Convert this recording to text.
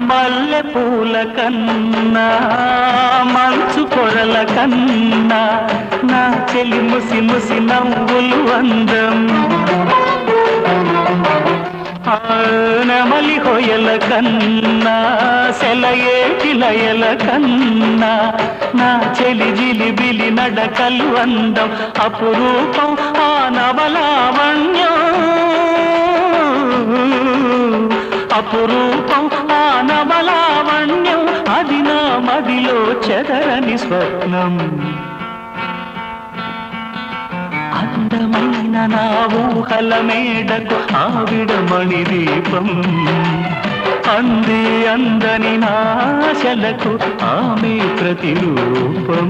మల్లె పూల కన్నా మంచు పొరల కన్నా నా చెలి ముసి ముసి నవ్వులు అందం నెమలి హొయల కన్నా సెలయేటి లయల కన్నా నా చెలి జిలిబిలి నడకలు అందం అపురూపం ఆ నవలావణ్యం అపురూపం ఆ నవలావణ్యం అది నా మదిలో చెదరని స్వప్నం అందమైన నా ఊహల మేడకు ఆవిడమణి దీపం అంది అందని నాశలకు ఆమె ప్రతిరూపం